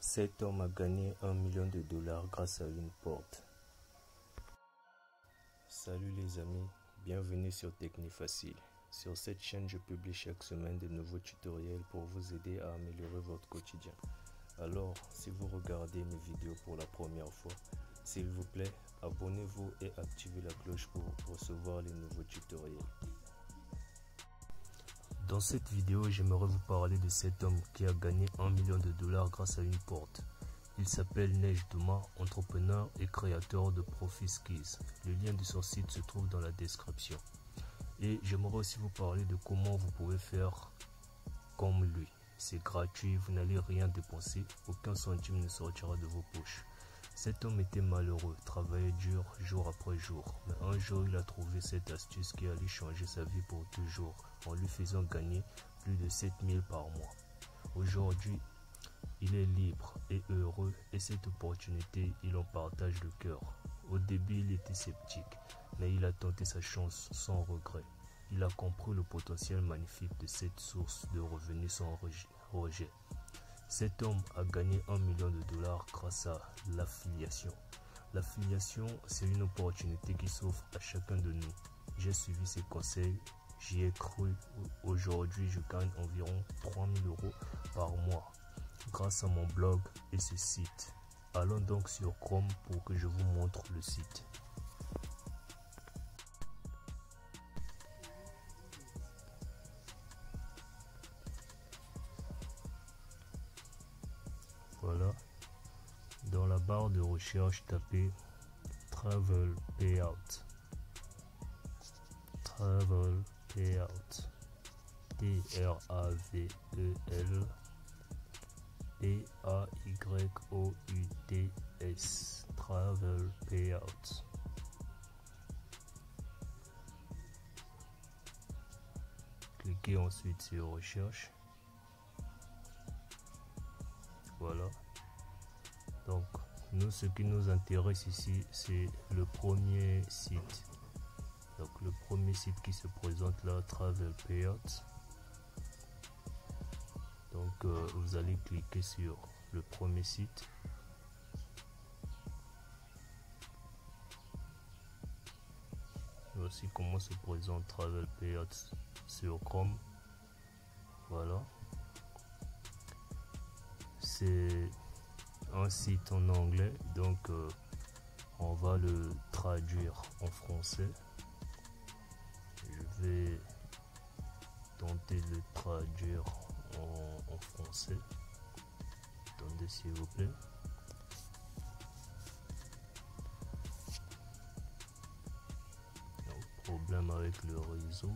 Cet homme a gagné $1 million grâce à une porte. Salut les amis, bienvenue sur Technifacile. Sur cette chaîne, je publie chaque semaine de nouveaux tutoriels pour vous aider à améliorer votre quotidien. Alors, si vous regardez mes vidéos pour la première fois, s'il vous plaît, abonnez-vous et activez la cloche pour recevoir les nouveaux tutoriels. Dans cette vidéo, j'aimerais vous parler de cet homme qui a gagné $1 million grâce à une porte. Il s'appelle Neige Douma, entrepreneur et créateur de ProfiSkills. Le lien de son site se trouve dans la description. Et j'aimerais aussi vous parler de comment vous pouvez faire comme lui. C'est gratuit, vous n'allez rien dépenser, aucun centime ne sortira de vos poches. Cet homme était malheureux, travaillait dur jour après jour, mais un jour il a trouvé cette astuce qui allait changer sa vie pour toujours, en lui faisant gagner plus de 7000 par mois. Aujourd'hui, il est libre et heureux et cette opportunité, il en partage le cœur. Au début, il était sceptique, mais il a tenté sa chance sans regret. Il a compris le potentiel magnifique de cette source de revenus sans rejet. Cet homme a gagné $1 million grâce à l'affiliation. L'affiliation, c'est une opportunité qui s'offre à chacun de nous. J'ai suivi ses conseils, j'y ai cru. Aujourd'hui, je gagne environ 3000 € par mois grâce à mon blog et ce site. Allons donc sur Chrome pour que je vous montre le site. Voilà, dans la barre de recherche, tapez Travel Payout. Travel Payout. T-R-A-V-E-L P-A-Y-O-U-T-S. Travel Payout. Cliquez ensuite sur recherche. Voilà. Donc, nous, ce qui nous intéresse ici, c'est le premier site. Donc, le premier site qui se présente là, Travel Payout. Donc, vous allez cliquer sur le premier site. Voici comment se présente Travel Payout sur Chrome. Voilà. C'est un site en anglais, donc on va le traduire en français. Je vais tenter de le traduire en français. Attendez s'il vous plaît. Donc, problème avec le réseau.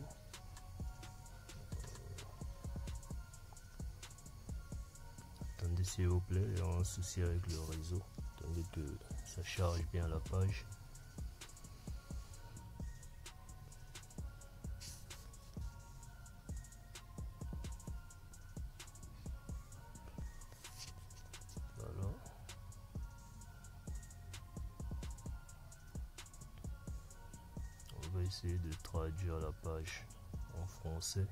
Attendez s'il vous plaît, il y a un souci avec le réseau. Attendez que ça charge bien la page. Voilà. On va essayer de traduire la page en français.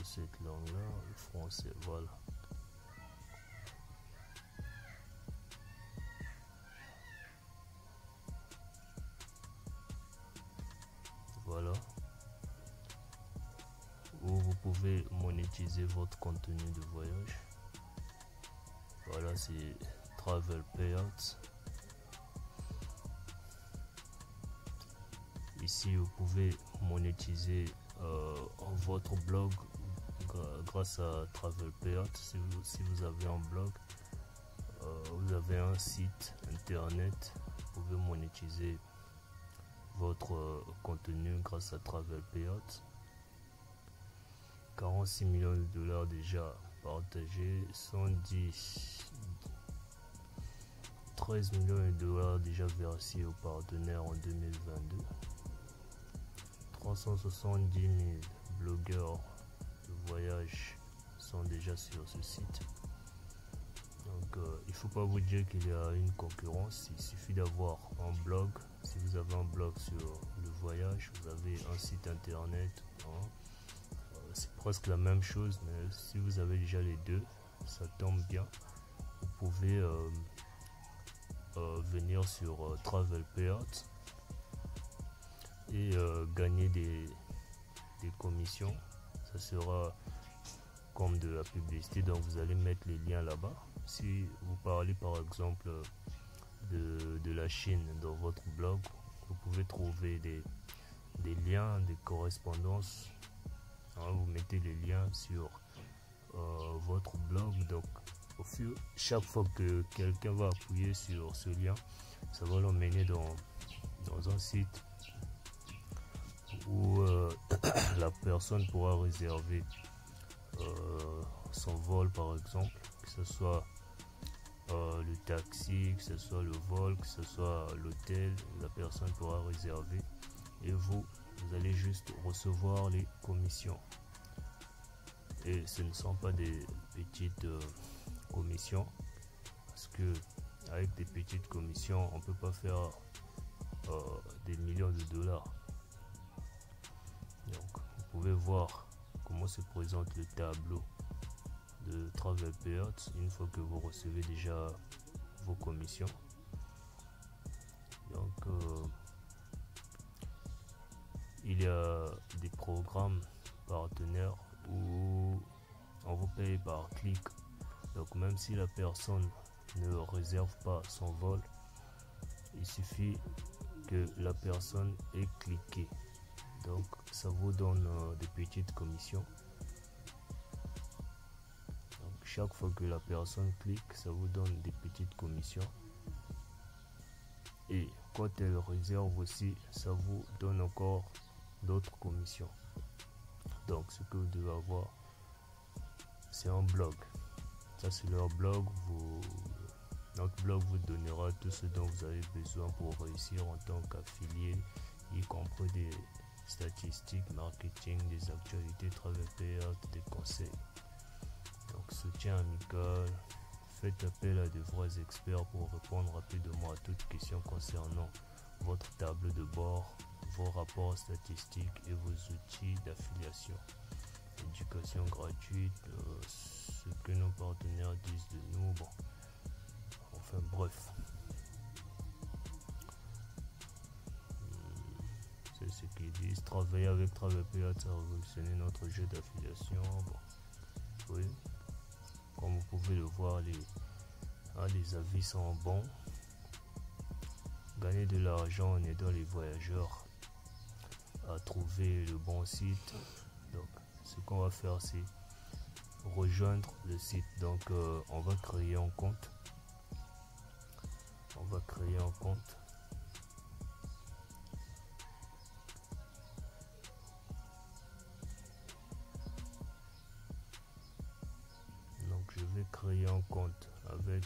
Cette langue là, le français, voilà. Voilà où vous pouvez monétiser votre contenu de voyage. Voilà, c'est Travel Payout. Ici vous pouvez monétiser votre blog grâce à Travel Payout. Si vous avez un blog, vous avez un site internet, vous pouvez monétiser votre contenu grâce à Travel Payout. 46 millions $ déjà partagés, 13 millions de $ déjà versés aux partenaires en 2022. 370 000 blogueurs de voyage sont déjà sur ce site. Donc il faut pas vous dire qu'il y a une concurrence, il suffit d'avoir un blog. Si vous avez un blog sur le voyage, vous avez un site internet, hein. C'est presque la même chose, mais si vous avez déjà les deux, ça tombe bien. Vous pouvez venir sur Travel Payouts et gagner des commissions. Ça sera comme de la publicité, donc vous allez mettre les liens là-bas. Si vous parlez par exemple de la Chine dans votre blog, vous pouvez trouver des liens, des correspondances, hein. Vous mettez les liens sur votre blog, donc chaque fois que quelqu'un va appuyer sur ce lien, ça va l'emmener dans un site où la personne pourra réserver son vol, par exemple, que ce soit le taxi, que ce soit le vol, que ce soit l'hôtel. La personne pourra réserver et vous allez juste recevoir les commissions. Et ce ne sont pas des petites commissions, parce que avec des petites commissions on peut pas faire des millions de dollars. Donc vous pouvez voir comment se présente le tableau de Travel Payouts une fois que vous recevez déjà vos commissions. Donc il y a des programmes partenaires où on vous paye par clic. Donc même si la personne ne réserve pas son vol, il suffit que la personne ait cliqué. Donc ça vous donne des petites commissions. Donc chaque fois que la personne clique, ça vous donne des petites commissions. Et quand elle réserve aussi, ça vous donne encore d'autres commissions. Donc ce que vous devez avoir, c'est un blog. Ça c'est leur blog. Notre blog vous donnera tout ce dont vous avez besoin pour réussir en tant qu'affilié, y compris des statistiques, marketing, des actualités, Travel Payouts, des conseils. Donc soutien amical, faites appel à de vrais experts pour répondre rapidement à toutes questions concernant votre tableau de bord, vos rapports statistiques et vos outils d'affiliation. Éducation gratuite, ce que nos partenaires disent de nous, bon, enfin bref, c'est ce qu'ils disent. Travailler avec Travel Payouts a révolutionné notre jeu d'affiliation. Bon, oui, comme vous pouvez le voir, les avis sont bons. Gagner de l'argent en aidant les voyageurs à trouver le bon site. Donc ce qu'on va faire, c'est rejoindre le site. Donc on va créer un compte. Donc je vais créer un compte avec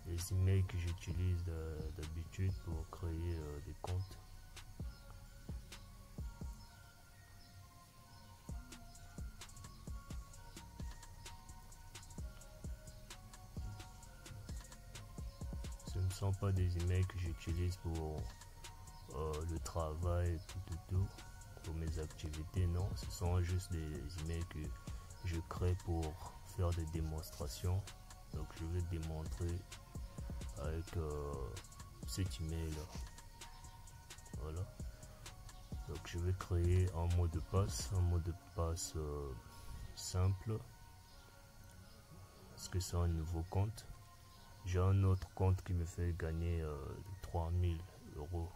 les emails que j'utilise d'habitude pour créer des comptes. Ce ne sont pas des emails que j'utilise pour le travail, tout, pour mes activités, non. Ce sont juste des emails que je crée pour faire des démonstrations. Donc je vais démontrer avec cet email là. Voilà. Donc je vais créer un mot de passe, simple, parce que c'est un nouveau compte. J'ai un autre compte qui me fait gagner 3000 €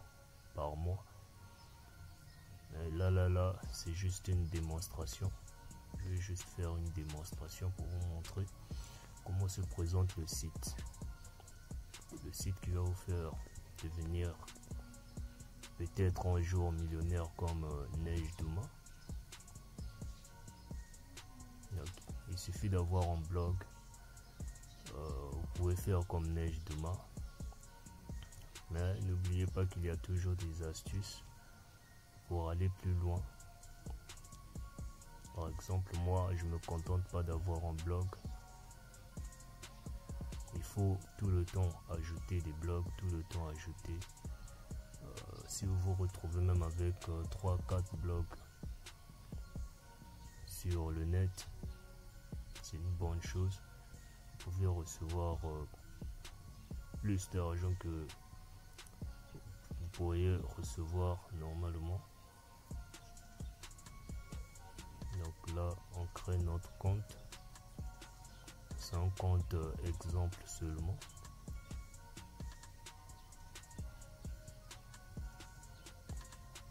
par mois. Et là, c'est juste une démonstration. Je vais juste faire une démonstration pour vous montrer comment se présente le site. Le site qui va vous faire devenir peut-être un jour millionnaire comme Neige Douma. Donc, il suffit d'avoir un blog. Vous pouvez faire comme Neige Douma. Mais n'oubliez pas qu'il y a toujours des astuces pour aller plus loin. Par exemple, moi, je me contente pas d'avoir un blog. Il faut tout le temps ajouter des blogs, tout le temps ajouter. Si vous vous retrouvez même avec 3-4 blogs sur le net, c'est une bonne chose. Vous pouvez recevoir plus d'argent que vous pourriez recevoir normalement. Donc là, on crée notre compte. C'est un compte exemple seulement.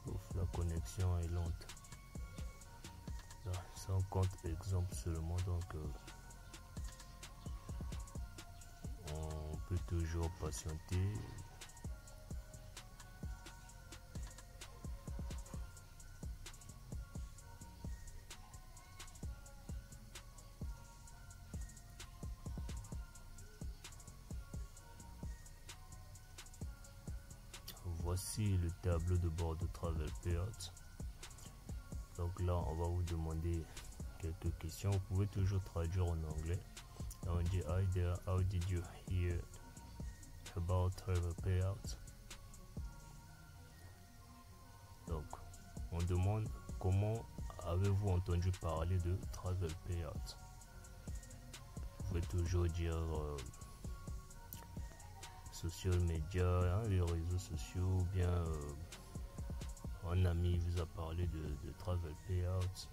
Ouf, la connexion est lente. C'est un compte exemple seulement, donc on peut toujours patienter. Voici le tableau de bord de Travel Payouts. Donc là, on va vous demander quelques questions. Vous pouvez toujours traduire en anglais. Là, on dit hi there, how did you hear about Travel Payouts? Donc, on demande comment avez-vous entendu parler de Travel Payouts? Vous pouvez toujours dire social media, hein, les réseaux sociaux, ou bien un ami vous a parlé de Travel Payouts.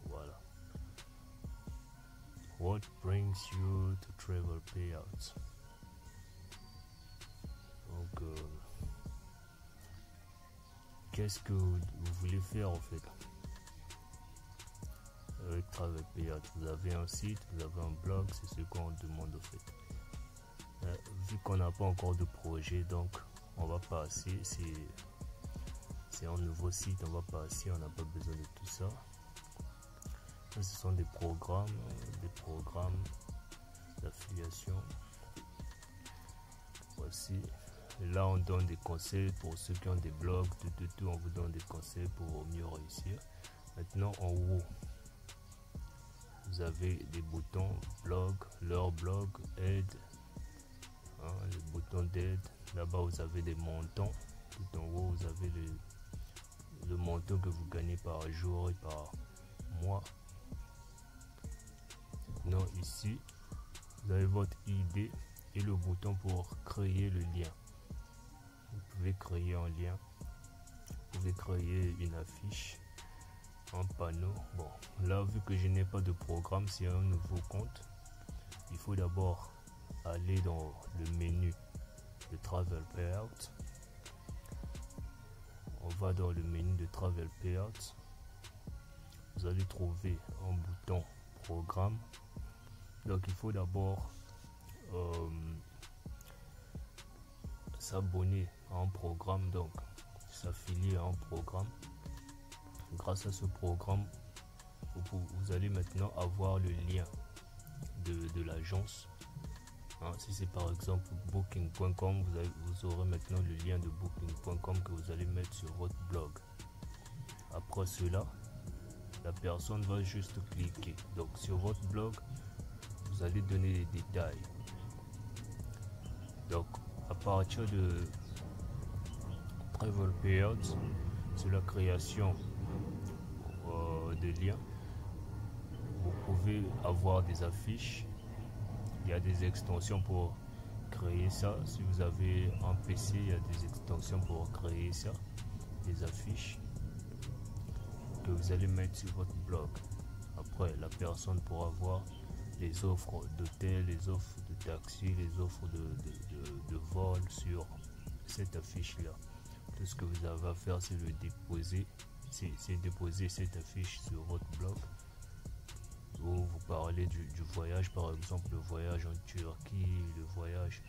Voilà. What brings you to Travel Payouts? Donc, qu'est-ce que vous voulez faire en fait avec Travel Payouts? Vous avez un site, vous avez un blog, c'est ce qu'on demande en fait. Vu qu'on n'a pas encore de projet, donc on va passer, c'est un nouveau site, on va passer, on n'a pas besoin de tout ça. Là, ce sont des programmes d'affiliation. Voici, là on donne des conseils pour ceux qui ont des blogs, tout, on vous donne des conseils pour mieux réussir. Maintenant en haut, vous avez des boutons blog, leur blog, aide. Le bouton d'aide, là-bas vous avez des montants, tout en haut vous avez le montant que vous gagnez par jour et par mois. Maintenant ici vous avez votre idée et le bouton pour créer le lien. Vous pouvez créer un lien, vous pouvez créer une affiche, un panneau. Bon, là vu que je n'ai pas de programme, c'est un nouveau compte, il faut d'abord aller dans le menu de Travel Payouts. On va dans le menu de Travel Payouts. Vous allez trouver un bouton programme. Donc il faut d'abord s'abonner à un programme, donc s'affilier à un programme. Grâce à ce programme, vous allez maintenant avoir le lien de l'agence. Si c'est par exemple booking.com, vous aurez maintenant le lien de booking.com que vous allez mettre sur votre blog. Après cela, la personne va juste cliquer. Donc sur votre blog, vous allez donner les détails. Donc à partir de Travel Payouts, sur la création de liens, vous pouvez avoir des affiches. Il y a des extensions pour créer ça. Si vous avez un PC, il y a des extensions pour créer ça, des affiches que vous allez mettre sur votre blog. Après, la personne pourra voir les offres d'hôtel, les offres de taxi, les offres de vol sur cette affiche là. Tout ce que vous avez à faire, c'est le déposer, c'est déposer cette affiche sur votre blog. Où vous parlez du voyage, par exemple le voyage en Turquie, le voyage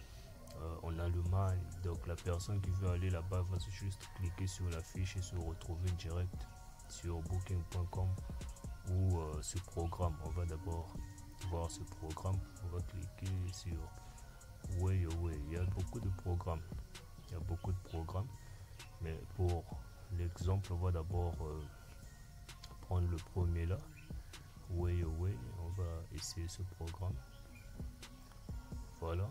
en Allemagne. Donc la personne qui veut aller là-bas va juste cliquer sur la fiche et se retrouver direct sur booking.com ou ce programme. On va d'abord voir ce programme, on va cliquer sur Way Away. Il y a beaucoup de programmes, mais pour l'exemple, on va d'abord prendre le premier là. Way Away, on va essayer ce programme. Voilà.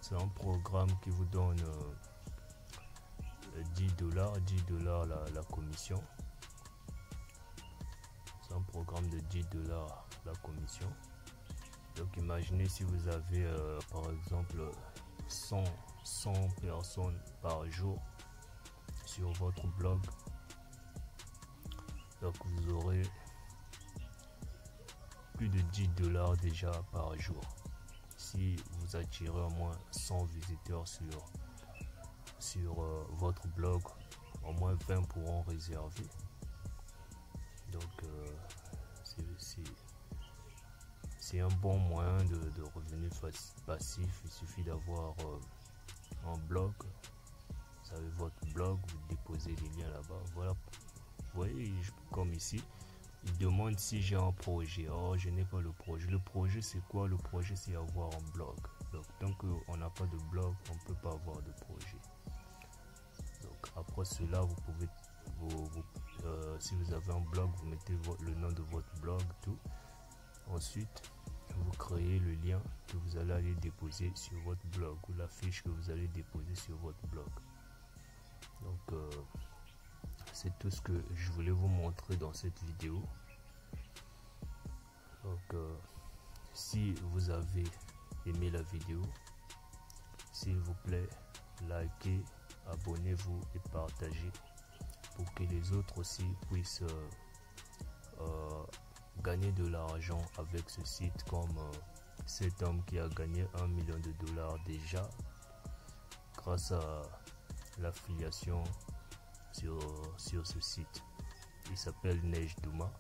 C'est un programme qui vous donne $10 la commission. C'est un programme de $10 la commission. Donc imaginez si vous avez par exemple 100 personnes par jour sur votre blog. Donc vous aurez plus de $10 déjà par jour. Si vous attirez au moins 100 visiteurs sur votre blog, au moins 20 pourront réserver. Donc c'est un bon moyen de revenus passifs. Il suffit d'avoir un blog. Vous avez votre blog, vous déposez les liens là-bas. Voilà. Vous voyez, comme ici, il demande si j'ai un projet. Oh, je n'ai pas le projet. Le projet, c'est quoi? Le projet, c'est avoir un blog. Donc, tant qu'on n'a pas de blog, on ne peut pas avoir de projet. Donc, après cela, vous pouvez, si vous avez un blog, vous mettez le nom de votre blog, tout. Ensuite, vous créez le lien que vous allez aller déposer sur votre blog ou la fiche que vous allez déposer sur votre blog. Donc, c'est tout ce que je voulais vous montrer dans cette vidéo. Donc si vous avez aimé la vidéo, s'il vous plaît, likez, abonnez-vous et partagez pour que les autres aussi puissent gagner de l'argent avec ce site, comme cet homme qui a gagné $1 million déjà grâce à l'affiliation sur ce site. Il s'appelle Neige Douma.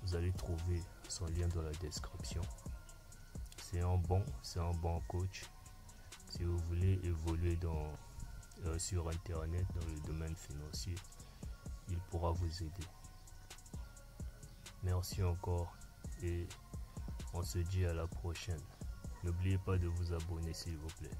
Vous allez trouver son lien dans la description. C'est un bon coach. Si vous voulez évoluer sur internet dans le domaine financier, il pourra vous aider. Merci encore et on se dit à la prochaine. N'oubliez pas de vous abonner s'il vous plaît.